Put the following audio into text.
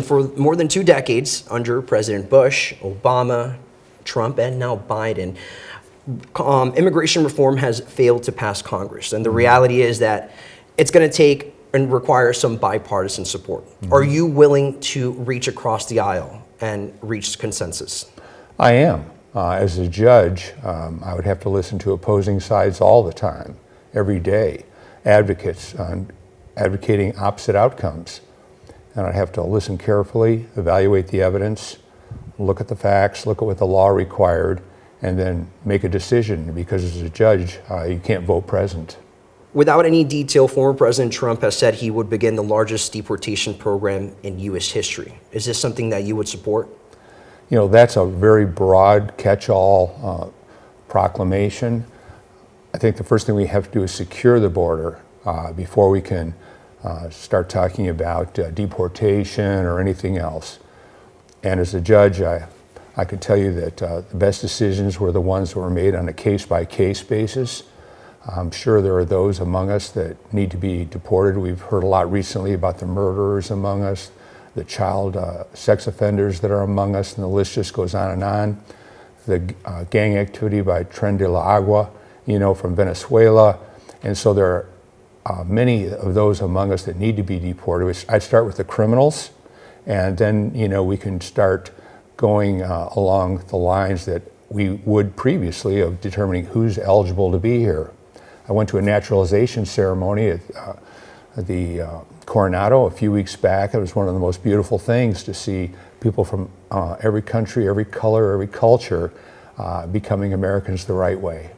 For more than 2 decades, under President Bush, Obama, Trump, and now Biden, immigration reform has failed to pass Congress. And the reality is that it's going to take and require some bipartisan support. Are you willing to reach across the aisle and reach consensus? I am. As a judge, I would have to listen to opposing sides all the time, every day, advocates advocating opposite outcomes. And I'd have to listen carefully, evaluate the evidence, look at the facts, look at what the law required, and then make a decision, because as a judge, you can't vote present. Without any detail, former President Trump has said he would begin the largest deportation program in U.S. history. Is this something that you would support? You know, that's a very broad, catch-all proclamation. I think the first thing we have to do is secure the border before we can start talking about deportation or anything else. And as a judge, I can tell you that the best decisions were the ones that were made on a case-by-case basis. I'm sure there are those among us that need to be deported. We've heard a lot recently about the murderers among us, the child sex offenders that are among us, and the list just goes on and on. The gang activity by Tren de la Agua, from Venezuela. And so there are many of those among us that need to be deported. I'd start with the criminals, and then we can start going along the lines that we would previously of determining who's eligible to be here. I went to a naturalization ceremony at the Coronado a few weeks back. It was one of the most beautiful things to see people from every country, every color, every culture becoming Americans the right way.